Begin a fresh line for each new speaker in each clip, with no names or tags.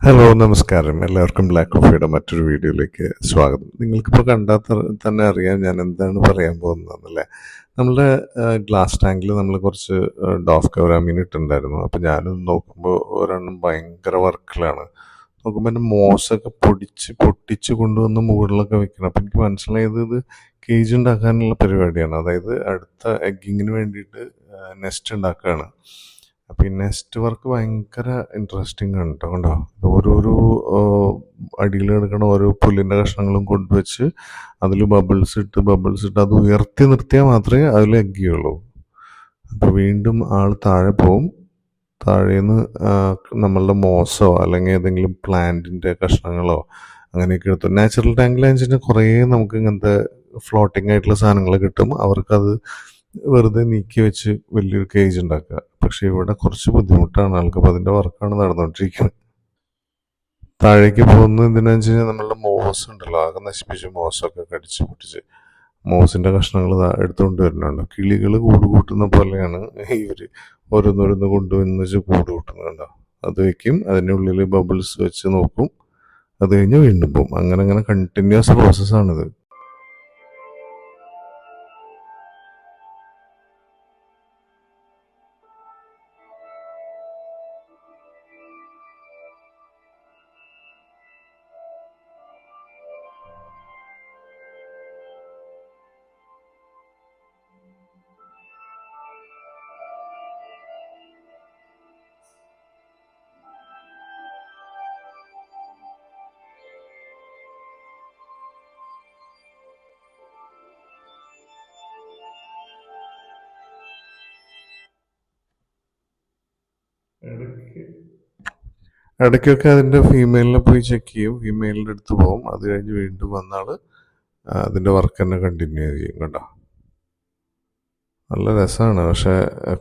Hello നമസ്കാരം. എല്ലാവർക്കും black കോഫിയുടെ മറ്റൊരു വീഡിയോയിലേക്ക് സ്വാഗതം. നിങ്ങൾക്കിപ്പോൾ കണ്ടാൽ തന്നെ അറിയാം ഞാൻ എന്താണ് പറയാൻ പോകുന്നതെന്നല്ലേ. നമ്മളുടെ ഗ്ലാസ് ടാങ്കിൽ നമ്മൾ കുറച്ച് ഡോഫ് കവറാമീൻ ഇട്ടിട്ടുണ്ടായിരുന്നു. അപ്പോൾ ഞാനത് നോക്കുമ്പോൾ ഒരെണ്ണം ഭയങ്കര വർക്കിലാണ്. നോക്കുമ്പോൾ എൻ്റെ മോശമൊക്കെ പൊട്ടിച്ച് കൊണ്ടുവന്ന് മുകളിലൊക്കെ വെക്കണം. അപ്പോൾ എനിക്ക് മനസ്സിലായത് ഇത് കേജ് ഉണ്ടാക്കാനുള്ള പരിപാടിയാണ്. അതായത് അടുത്ത എഗ്ഗിങ്ങിന് വേണ്ടിയിട്ട് നെസ്റ്റ് ഉണ്ടാക്കുകയാണ്. അപ്പം ഈ നെസ്റ്റ് വർക്ക് ഭയങ്കര ഇൻട്രസ്റ്റിംഗ് ആണ് കേട്ടോ. കണ്ടോ, ഓരോരോ അടിയിൽ കിടക്കണ ഓരോ പുല്ലിൻ്റെ കഷ്ണങ്ങളും കൊണ്ടുവച്ച് അതിൽ ബബിൾസ് ഇട്ട് അത് ഉയർത്തി നിർത്തിയാൽ മാത്രമേ അതിൽ എഗ്ഗ് ചെയ്യുള്ളൂ. അപ്പോൾ വീണ്ടും ആൾ താഴെ പോവും. താഴേന്ന് നമ്മളുടെ മോസോ അല്ലെങ്കിൽ ഏതെങ്കിലും പ്ലാന്റിൻ്റെ കഷ്ണങ്ങളോ അങ്ങനെയൊക്കെ എടുത്തു. നാച്ചുറൽ ടാങ്കിൽ വെച്ചാൽ കുറേ നമുക്ക് ഇങ്ങനത്തെ ഫ്ലോട്ടിംഗ് ആയിട്ടുള്ള സാധനങ്ങൾ കിട്ടും. അവർക്കത് വെറുതെ നീക്കി വെച്ച് വലിയൊരു കേജ് ഉണ്ടാക്കുക. പക്ഷെ ഇവിടെ കുറച്ച് ബുദ്ധിമുട്ടാണ് ആൾക്ക്. അപ്പോൾ അതിൻ്റെ വർക്കാണ് നടന്നുകൊണ്ടിരിക്കുന്നത്. താഴേക്ക് പോകുന്നത് എന്തിനാന്ന് വെച്ച് കഴിഞ്ഞാൽ നമ്മളുടെ മോസ് ഉണ്ടല്ലോ, ആകെ നശിപ്പിച്ച് മോസൊക്കെ കടിച്ച് പൊട്ടിച്ച് മോസിൻ്റെ കഷ്ണങ്ങൾ എടുത്തുകൊണ്ട് വരുന്നുണ്ട്. കിളികൾ കൂട് കൂട്ടുന്ന പോലെയാണ് ഇവർ ഓരോന്നോരോന്ന് കൊണ്ടുവന്ന് വെച്ച് കൂട് കൂട്ടുന്നുണ്ടോ. അത് വയ്ക്കും, അതിൻ്റെ ഉള്ളിൽ ബബിൾസ് വെച്ച് നോക്കും, അത് കഴിഞ്ഞ് വീണ്ടും പോകും. അങ്ങനെ കണ്ടിന്യൂസ് പ്രോസസ്സാണിത്. ഇടയ്ക്കൊക്കെ അതിൻ്റെ ഫീമെയിലിനെ പോയി ചെക്ക് ചെയ്യും, ഫീമെയിലിൻ്റെ അടുത്ത് പോകും. അത് കഴിഞ്ഞ് വീണ്ടും വന്നാൾ അതിൻ്റെ വർക്ക് തന്നെ കണ്ടിന്യൂ ചെയ്യും. കണ്ടോ, നല്ല രസമാണ്. പക്ഷെ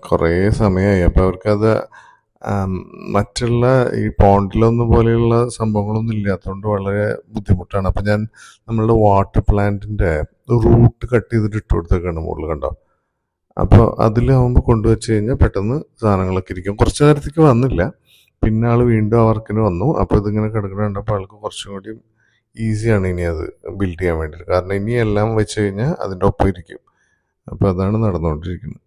കുറേ സമയമായി. അപ്പോൾ അവർക്കത് മറ്റുള്ള ഈ പോണ്ടിലൊന്നും പോലെയുള്ള സംഭവങ്ങളൊന്നും ഇല്ലാത്തതുകൊണ്ട് വളരെ ബുദ്ധിമുട്ടാണ്. അപ്പം ഞാൻ നമ്മളുടെ വാട്ടർ പ്ലാന്റിൻ്റെ റൂട്ട് കട്ട് ചെയ്തിട്ട് ഇട്ട് കൊടുത്തേക്കാണ് മുകളിൽ. കണ്ടോ, അപ്പോൾ അതിലാവുമ്പോൾ കൊണ്ടുവച്ച് കഴിഞ്ഞാൽ പെട്ടെന്ന് സാധനങ്ങളൊക്കെ ഇരിക്കും. കുറച്ച് നേരത്തേക്ക് വന്നില്ല, പിന്നെ ആൾ വീണ്ടും ആ വർക്കിന് വന്നു. അപ്പോൾ ഇതിങ്ങനെ കിടക്കുന്ന കണ്ടപ്പോൾ ആൾക്ക് കുറച്ചും കൂടി ഈസിയാണ് ഇനി അത് ബിൽഡ് ചെയ്യാൻ വേണ്ടിയിട്ട്. കാരണം ഇനി എല്ലാം വെച്ച് കഴിഞ്ഞാൽ അതിൻ്റെ ഒപ്പം ഇരിക്കും. അപ്പോൾ അതാണ് നടന്നുകൊണ്ടിരിക്കുന്നത്.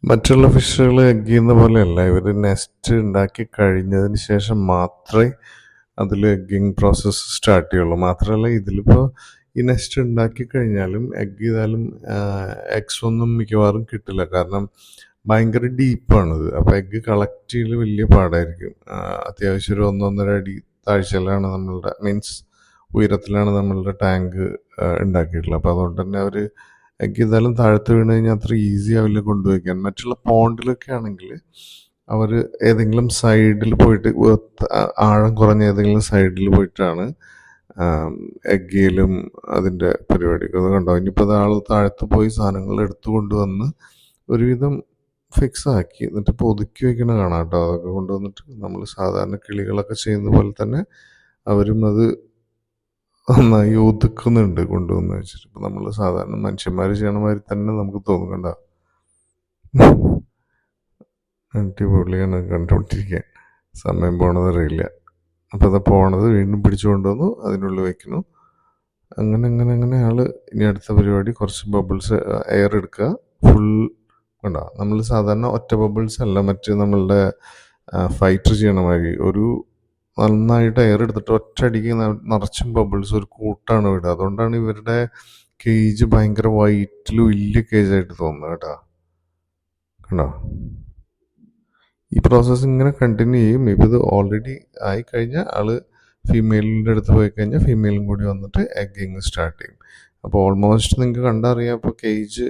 മറ്റുള്ള ഫിഷുകൾ എഗ് ചെയ്യുന്ന പോലെയല്ല, ഇവർ നെസ്റ്റ് ഉണ്ടാക്കി കഴിഞ്ഞതിന് ശേഷം മാത്രമേ അതിൽ എഗ്ഗിങ് പ്രോസസ്സ് സ്റ്റാർട്ട് ചെയ്യുള്ളൂ. മാത്രമല്ല ഇതിലിപ്പോൾ ഈ നെസ്റ്റ് ഉണ്ടാക്കി കഴിഞ്ഞാലും എഗ് ചെയ്താലും എഗ്സ് ഒന്നും മിക്കവാറും കിട്ടില്ല. കാരണം ഭയങ്കര ഡീപ്പാണിത്. അപ്പോൾ എഗ്ഗ് കളക്ട് ചെയ്യൽ വലിയ പാടായിരിക്കും. അത്യാവശ്യം ഒരു 1-1.5 അടി താഴ്ചയിലാണ് നമ്മളുടെ ഉയരത്തിലാണ് നമ്മളുടെ ടാങ്ക് ഉണ്ടാക്കിയിട്ടുള്ളത്. അപ്പോൾ അതുകൊണ്ട് തന്നെ അവർ എഗ് ചെയ്താലും താഴത്ത് വീണ് കഴിഞ്ഞാൽ അത്ര ഈസി ആവില്ല കൊണ്ടുവയ്ക്കാൻ. മറ്റുള്ള പോണ്ടിലൊക്കെ ആണെങ്കിൽ അവർ ഏതെങ്കിലും സൈഡിൽ പോയിട്ട് ആഴം കുറഞ്ഞ ഏതെങ്കിലും സൈഡിൽ പോയിട്ടാണ് എഗ്ഗയിലും അതിൻ്റെ പരിപാടിയൊക്കെ. അത് കണ്ടോ, ഇനിയിപ്പോൾ അത് ആൾ താഴത്ത് പോയി സാധനങ്ങൾ എടുത്തു കൊണ്ടുവന്ന് ഒരുവിധം ഫിക്സ് ആക്കി എന്നിട്ട് ഇപ്പോൾ ഒതുക്കി വയ്ക്കണ കാണാം കേട്ടോ. അതൊക്കെ കൊണ്ടുവന്നിട്ട് നമ്മൾ സാധാരണ കിളികളൊക്കെ ചെയ്യുന്ന പോലെ തന്നെ അവരും അത് നന്നായി ഒതുക്കുന്നുണ്ട് കൊണ്ടുവന്ന് വെച്ചിട്ട്. ഇപ്പം നമ്മൾ സാധാരണ മനുഷ്യന്മാർ ചെയ്യണ മാതിരി തന്നെ നമുക്ക് തോന്നും. കണ്ട, അടിപൊളിയാണ് കണ്ടുകൊണ്ടിരിക്കാൻ. സമയം പോണത് അറിയില്ല. അപ്പോൾ അത് പോണത് വീണ്ടും പിടിച്ചു കൊണ്ടുവന്നു അതിനുള്ളിൽ വയ്ക്കുന്നു. അങ്ങനെ ആൾ ഇനി അടുത്ത പരിപാടി കുറച്ച് ബബിൾസ് എയർ എടുക്കുക. ഫുൾ കണ്ട, നമ്മൾ സാധാരണ ഒറ്റ ബബിൾസ് അല്ല, മറ്റ് നമ്മളുടെ ഫൈറ്റർ ചെയ്യണ മാതിരി ഒരു നന്നായിട്ട് എയർ എടുത്തിട്ട് ഒറ്റയടിക്ക് നിറച്ചും ബബിൾസ് ഒരു കൂട്ടാണ് വിടുക. അതുകൊണ്ടാണ് ഇവരുടെ കേജ് ഭയങ്കര വൈറ്റിൽ വലിയ കേജായിട്ട് തോന്നുന്നത് കേട്ടോ. കണ്ടോ? ഈ പ്രോസസ്സ് ഇങ്ങനെ കണ്ടിന്യൂ ചെയ്യും. ഇപ്പോൾ ഇത് ഓൾറെഡി ആയിക്കഴിഞ്ഞാൽ ആള് ഫീമെയിലിൻ്റെ അടുത്ത് പോയി കഴിഞ്ഞാൽ ഫീമെയിലും കൂടി വന്നിട്ട് എഗ്ഗിങ് സ്റ്റാർട്ട് ചെയ്യും. അപ്പോൾ ഓൾമോസ്റ്റ് നിങ്ങൾക്ക് കണ്ടറിയാം. ഇപ്പോൾ കേജ്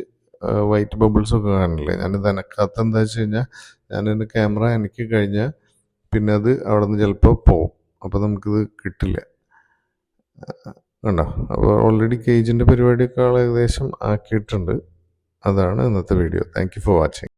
വൈറ്റ് ബബിൾസ് ഒക്കെ കാണില്ലേ? ഞാനിത് അനക്കാത്ത എന്താ വെച്ച് കഴിഞ്ഞാൽ ഞാനെൻ്റെ ക്യാമറ എനിക്ക് കഴിഞ്ഞാൽ പിന്നെ അത് അവിടെ നിന്ന് ചിലപ്പോൾ പോവും. അപ്പോൾ നമുക്കിത് കിട്ടില്ല. കണ്ടോ? അപ്പോൾ ഓൾറെഡി കേജിൻ്റെ പരിപാടിയൊക്കെ ആൾ ഏകദേശം ആക്കിയിട്ടുണ്ട്. അതാണ് ഇന്നത്തെ video. Thank you for watching.